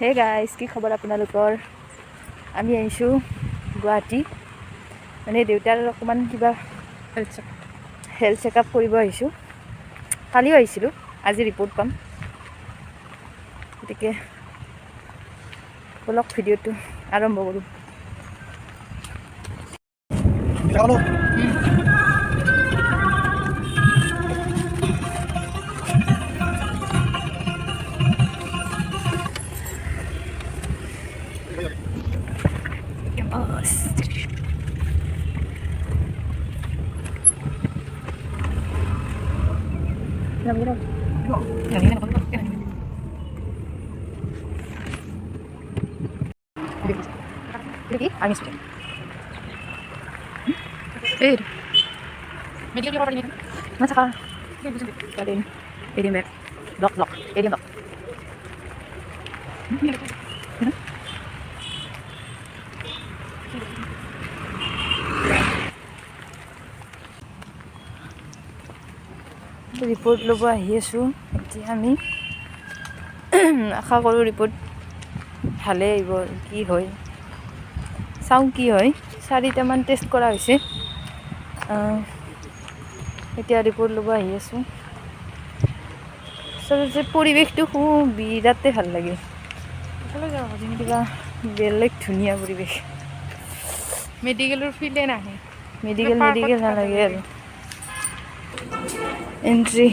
Hey guys, কি খবৰ আপোনালোকৰ? আমি আহিছোঁ গুৱাহাটী, মানে দেউতাৰ অকণমান কিবা হেল্থ চেকআপ কৰিব আহিছোঁ। কালিও আহিছিলোঁ, আজি ৰিপৰ্ট পাম। গতিকে বলক ভিডিঅ'টো আৰম্ভ কৰোঁ। ৰিপৰ্ট ল'ব আহি আছোঁ। এতিয়া আমি আশা কৰোঁ ৰিপৰ্ট ভালে আহিব। কি হয় চাওঁ, কি হয়। 4টামান টেষ্ট কৰা হৈছে। এতিয়া ৰিপৰ্ট ল'ব আহি আছোঁ। আচলতে পৰিৱেশটো খুব বিৰাটেই ভাল লাগে, কিবা বেলেগ ধুনীয়া পৰিৱেশ। মেডিকেলৰ ফিল্ডে নাহে, মেডিকেল নালাগে আৰু এণ্ট্ৰি।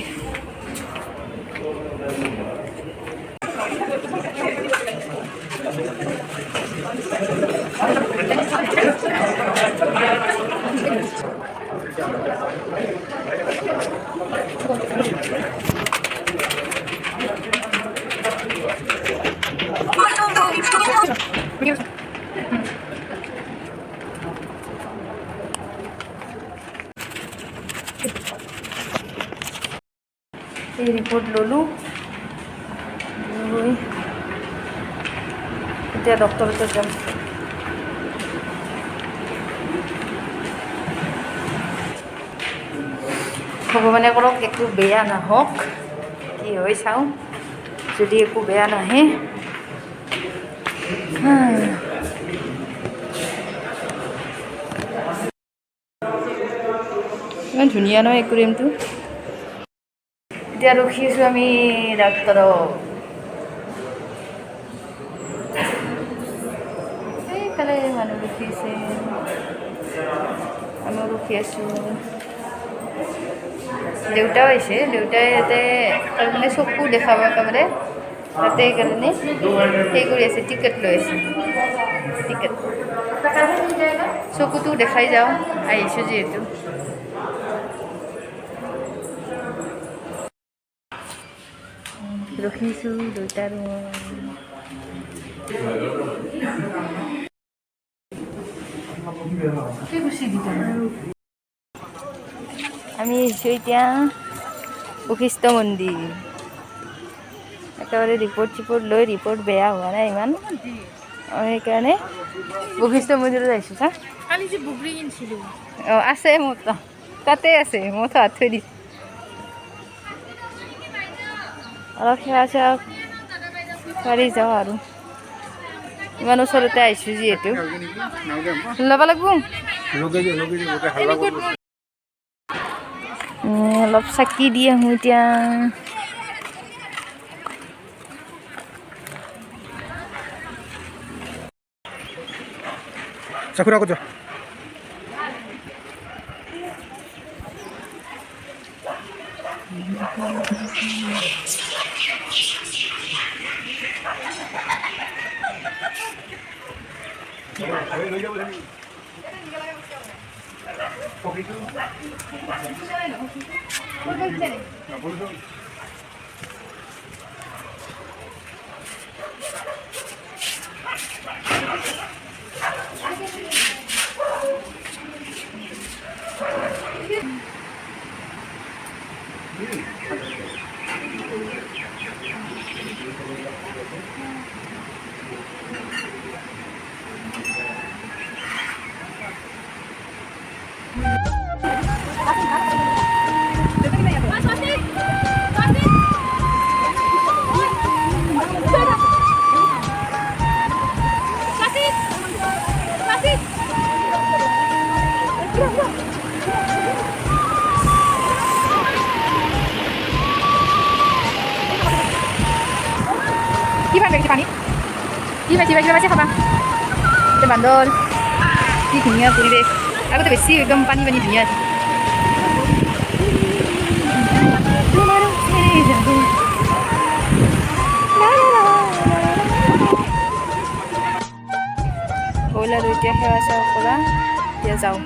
এই ৰিপৰ্ট ল'লোঁ, এতিয়া ডক্টৰৰ ওচৰত যাম। ভগৱানে কৰক একো বেয়া নাহক, কি হয় চাওঁ। যদি একো বেয়া নাহে, ইমান ধুনীয়া নহয় একুৰিয়ামটো। এতিয়া ৰখি আছোঁ আমি ডাক্তৰক। এইফালে মানুহ ৰখি আছে, আমিও ৰখি আছোঁ। দেউতাও আহিছে, দেউতাই ইয়াতে তাৰমানে চকু দেখাব একেবাৰে, তাতে সেইকাৰণে সেই কৰি আছে, টিকেট লৈ আছে। টিকেট চকুটো দেখাই যাওঁ, আহিছোঁ যিহেতু। ৰখিছোঁ দেউতাৰ। আমি আহিছোঁ এতিয়া বশিষ্ঠ মন্দিৰ। একেবাৰে ৰিপৰ্ট লৈ, ৰিপৰ্ট বেয়া হোৱা নাই ইমান, সেইকাৰণে বশিষ্ঠ মন্দিৰত আহিছোঁ। চা, কালি যে বুগৰি কিনিছিলোঁ, অঁ আছে মোৰ তাতে আছে, মই হাত থৈ দিছোঁ। অলপ সেৱা চেৱা কৰি যাওঁ আৰু ইমান ওচৰতে আহিছোঁ যিহেতু ল'ব লাগিব। অলপ চাকি দি আহোঁ এতিয়া। চাকুৰা ক'ত? লাগিছে পানী কি পাইছে কিবা পাইছে খাবা এতিয়া বান্দৰ কি ধুনীয়া পৰিৱেশ আগতে বেছি একদম পানী পানী ধুনীয়া আছিল হ'ল আৰু এতিয়া সেৱা চেৱা কৰা এতিয়া যাওঁ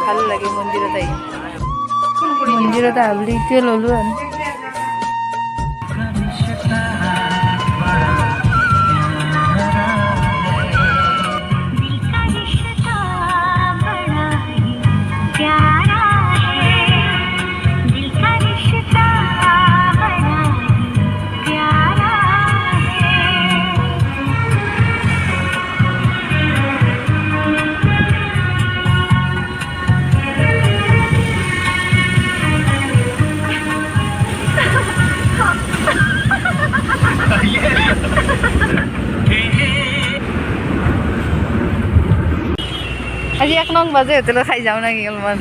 ভাল লাগে মন্দিৰত আহি মন্দিৰত আহ বুলি এতিয়া ল'লোঁ আৰু আজি 1 নং বাজে হোটেলত খাই যাওঁ নেকি অলপমান